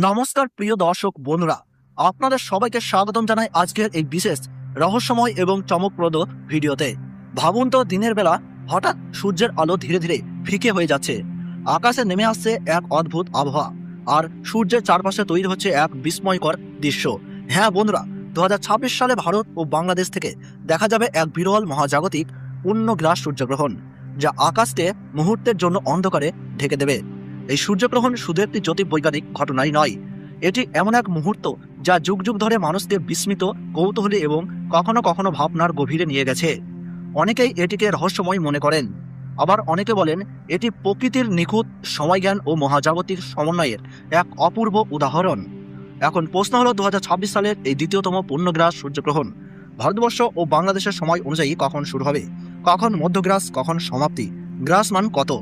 নমস্কার প্রিয় দর্শক বন্ধুরা, আপনাদের সবাইকে স্বাগতম জানাই আজকের এই বিশেষ রহস্যময় এবং চমকপ্রদ ভিডিওতে। ভাবুন তো, দিনের বেলা হঠাৎ সূর্যের আলো ধীরে ধীরে ফিকে হয়ে যাচ্ছে, আকাশে নেমে আসছে এক অদ্ভুত আবহাওয়া, আর সূর্যের চারপাশে তৈরি হচ্ছে এক বিস্ময়কর দৃশ্য। হ্যাঁ বন্ধুরা, 2026 সালে ভারত ও বাংলাদেশ থেকে দেখা যাবে এক বিরল মহাজাগতিক পূর্ণগ্রাস সূর্যগ্রহণ, যা আকাশকে মুহূর্তের জন্য অন্ধকারে ঢেকে দেবে। এই সূর্যগ্রহণ শুধু একটি জ্যোতির্বৈজ্ঞানিক ঘটনাই নয়, এটি এমন এক মুহূর্ত যা যুগ যুগ ধরে মানুষকে বিস্মিত, কৌতূহলী এবং কখনো কখনো ভাবনার গভীরে নিয়ে গেছে। অনেকেই এটিকে রহস্যময় মনে করেন, আবার অনেকে বলেন এটি প্রকৃতির নিখুঁত সময়জ্ঞান ও মহাজাগতিক সমন্বয়ের এক অপূর্ব উদাহরণ। এখন প্রশ্ন হলো, 2026 সালের এই দ্বিতীয়তম পূর্ণগ্রাস সূর্যগ্রহণ ভারতবর্ষ ও বাংলাদেশের সময় অনুযায়ী কখন শুরু হবে, কখন মধ্যগ্রাস, কখন সমাপ্তি, গ্রাসমান কত,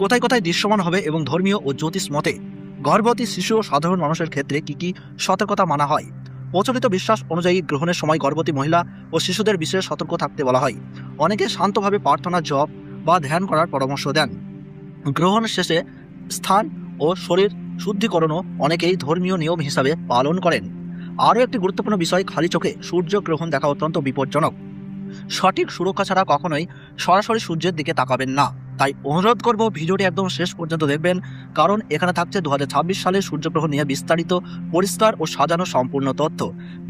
কোথায় কোথায় দৃশ্যমান হবে এবং ধর্মীয় ও জ্যোতিষ মতে গর্ভবতী শিশু ও সাধারণ মানুষের ক্ষেত্রে কি কি সতর্কতা মানা হয়। প্রচলিত বিশ্বাস অনুযায়ী গ্রহণের সময় গর্ভবতী মহিলা ও শিশুদের বিশেষ সতর্ক থাকতে বলা হয়। অনেকে শান্তভাবে প্রার্থনা, জপ বা ধ্যান করার পরামর্শ দেন। গ্রহণ শেষে স্থান ও শরীর শুদ্ধিকরণও অনেকেই ধর্মীয় নিয়ম হিসাবে পালন করেন। আরও একটি গুরুত্বপূর্ণ বিষয়, খালি চোখে সূর্যগ্রহণ দেখা অত্যন্ত বিপজ্জনক। সঠিক সুরক্ষা ছাড়া কখনোই সরাসরি সূর্যের দিকে তাকাবেন না। তাই অনুরোধ করব, ভিডিওটি একদম শেষ পর্যন্ত দেখবেন, কারণ এখানে থাকছে 2026 সালের সূর্যগ্রহণ নিয়ে বিস্তারিত, পরিষ্কার ও সাজানো সম্পূর্ণ তথ্য।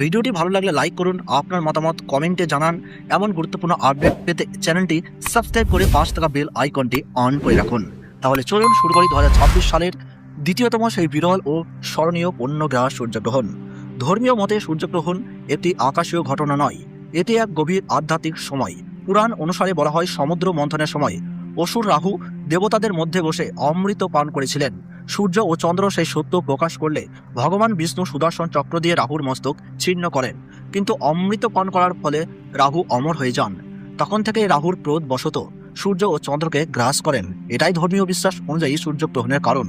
ভিডিওটি ভালো লাগলে লাইক করুন, আপনার মতামত কমেন্টে জানান। এমন গুরুত্বপূর্ণ আপডেট পেতে চ্যানেলটি সাবস্ক্রাইব করে পাশে থাকা বেল আইকনটি অন করে রাখুন। তাহলে চলুন শুরু করি 2026 সালের দ্বিতীয়তম সেই বিরল ও স্মরণীয় পূর্ণগ্রাস সূর্যগ্রহণ। ধর্মীয় মতে সূর্যগ্রহণ একটি আকাশীয় ঘটনা নয়, এটি এক গভীর আধ্যাত্মিক সময়। পুরাণ অনুসারে বলা হয়, সমুদ্র মন্থনের সময় অসুর রাহু দেবতাদের মধ্যে বসে অমৃত পান করেছিলেন। সূর্য ও চন্দ্র সেই সত্য প্রকাশ করলে ভগবান বিষ্ণু সুদর্শন চক্র দিয়ে রাহুর মস্তক ছিন্ন করেন, কিন্তু অমৃত পান করার ফলে রাহু অমর হয়ে যান। তখন থেকে রাহুর ক্রোধ বশত সূর্য ও চন্দ্রকে গ্রাস করেন। এটাই ধর্মীয় বিশ্বাস অনুযায়ী সূর্যগ্রহণের কারণ।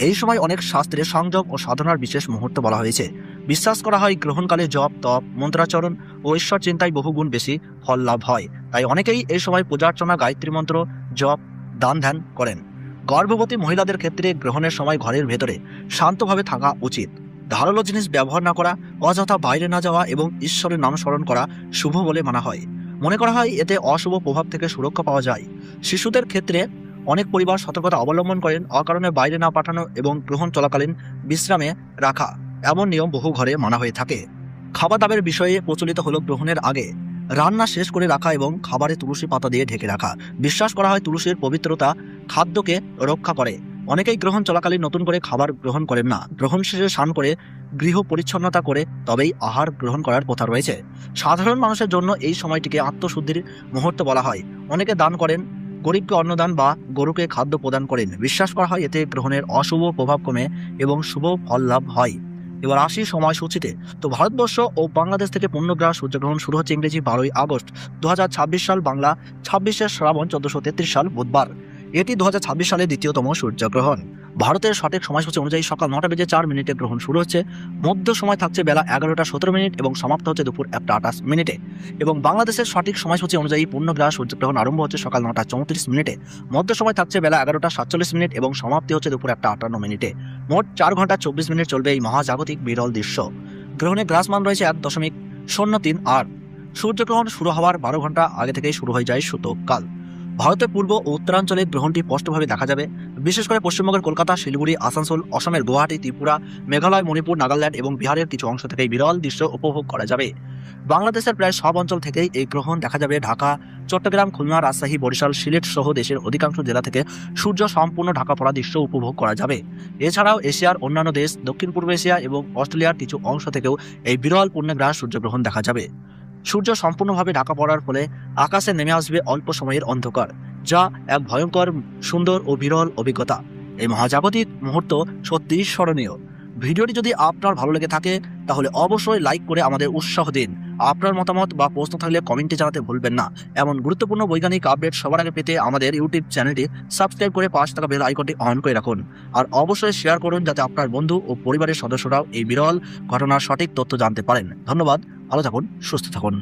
এই সময় অনেক শাস্ত্রে সংযম ও সাধনার বিশেষ মুহূর্ত বলা হয়েছে। বিশ্বাস করা হয় গ্রহণকালে জপ, তপ, মন্ত্রাচরণ ও ঈশ্বর চিন্তায় বহুগুণ বেশি ফল লাভ হয়। তাই অনেকেই এই সময় পূজার্চনা, গায়ত্রী মন্ত্র জপ, দান ধ্যান করেন। গর্ভবতী মহিলাদের ক্ষেত্রে গ্রহণের সময় ঘরের ভেতরে শান্তভাবে থাকা উচিত। ধারালো জিনিস ব্যবহার না করা, অযথা বাইরে না যাওয়া এবং ঈশ্বরের নাম স্মরণ করা শুভ বলে মানা হয়। মনে করা হয় এতে অশুভ প্রভাব থেকে সুরক্ষা পাওয়া যায়। শিশুদের ক্ষেত্রে অনেক পরিবার সতর্কতা অবলম্বন করেন, অকারণে বাইরে না পাঠানো এবং গ্রহণ চলাকালীন বিশ্রামে রাখা, এমন নিয়ম বহু ঘরে মানা হয়ে থাকে। খাবার দাবার বিষয়ে প্রচলিত হলো, গ্রহণের আগে রান্না শেষ করে রাখা এবং খাবারে তুলসী পাতা দিয়ে ঢেকে রাখা। বিশ্বাস করা হয় তুলসীর পবিত্রতা খাদ্যকে রক্ষা করে। অনেকেই গ্রহণ চলাকালীন নতুন করে খাবার গ্রহণ করেন না। গ্রহণ শেষে স্নান করে গৃহ পরিচ্ছন্নতা করে তবেই আহার গ্রহণ করার প্রথা রয়েছে। সাধারণ মানুষের জন্য এই সময়টিকে আত্মশুদ্ধির মুহূর্ত বলা হয়। অনেকে দান করেন, গরিবকে অন্নদান বা গরুকে খাদ্য প্রদান করেন। বিশ্বাস করা হয় এতে গ্রহণের অশুভ প্রভাব কমে এবং শুভ ফল লাভ হয়। এবার আসি সময়সূচিতে। তো ভারতবর্ষ ও বাংলাদেশ থেকে পূর্ণগ্রাস সূর্যগ্রহণ শুরু হচ্ছে ইংরেজি 12ই আগস্ট 2026 সাল, বাংলা 26শে শ্রাবণ 1433 সাল বুধবার। এটি 2026 সালের দ্বিতীয়তম সূর্যগ্রহণ। ভারতের সঠিক সময়সূচি অনুযায়ী সকাল 9:04 গ্রহণ শুরু হচ্ছে। মধ্য সময় থাকছে বেলা 11:17 এবং সমাপ্ত হচ্ছে দুপুর 1:28। এবং বাংলাদেশের সঠিক সময়সূচি অনুযায়ী পূর্ণগ্রাস সূর্যগ্রহণ আরম্ভ হচ্ছে সকাল 9:34। মধ্য সময় থাকছে বেলা 11:47 এবং সমাপ্তি হচ্ছে দুপুর 1:58। মোট 4 ঘন্টা 24 মিনিট চলবে এই মহাজাগতিক বিরল দৃশ্য। গ্রহণের গ্রাসমান রয়েছে 1.038। সূর্যগ্রহণ শুরু হওয়ার 12 ঘন্টা আগে থেকেই শুরু হয়ে যায় সূতককাল। ভারতের পূর্ব ও উত্তরাঞ্চলে গ্রহণটি স্পষ্টভাবে দেখা যাবে। বিশেষ করে পশ্চিমবঙ্গের কলকাতা, শিলিগুড়ি, আসানসোল, অসমের গুয়াহাটি, ত্রিপুরা, মেঘালয়, মণিপুর, নাগাল্যান্ড এবং বিহারের কিছু অংশ থেকে বিরল দৃশ্য উপভোগ করা যাবে। বাংলাদেশের প্রায় সব অঞ্চল থেকেই এই গ্রহণ দেখা যাবে। ঢাকা, চট্টগ্রাম, খুলনা, রাজশাহী, বরিশাল, সিলেট সহ দেশের অধিকাংশ জেলা থেকে সূর্য সম্পূর্ণ ঢাকা পড়া দৃশ্য উপভোগ করা যাবে। এছাড়াও এশিয়ার অন্যান্য দেশ, দক্ষিণ পূর্ব এশিয়া এবং অস্ট্রেলিয়ার কিছু অংশ থেকেও এই বিরল পূর্ণগ্রাস সূর্যগ্রহণ দেখা যাবে। সূর্য সম্পূর্ণভাবে ঢাকা পড়ার ফলে আকাশে নেমে আসবে অল্প সময়ের অন্ধকার, যা এক ভয়ঙ্কর, সুন্দর ও বিরল অভিজ্ঞতা। এই মহাজাগতিক মুহূর্ত সত্যিই স্মরণীয়। ভিডিওটি যদি আপনার ভালো লেগে থাকে তাহলে অবশ্যই লাইক করে আমাদের উৎসাহ দিন। আপনার মতামত বা প্রশ্ন থাকলে কমেন্টে জানাতে ভুলবেন না। এমন গুরুত্বপূর্ণ বৈজ্ঞানিক আপডেট সবার আগে পেতে আমাদের ইউটিউব চ্যানেলটি সাবস্ক্রাইব করে পাশে থাকা বেল আইকনটি অন করে রাখুন। আর অবশ্যই শেয়ার করুন, যাতে আপনার বন্ধু ও পরিবারের সদস্যরাও এই বিরল ঘটনার সঠিক তথ্য জানতে পারেন। ধন্যবাদ, ভালো থাকুন, সুস্থ থাকুন।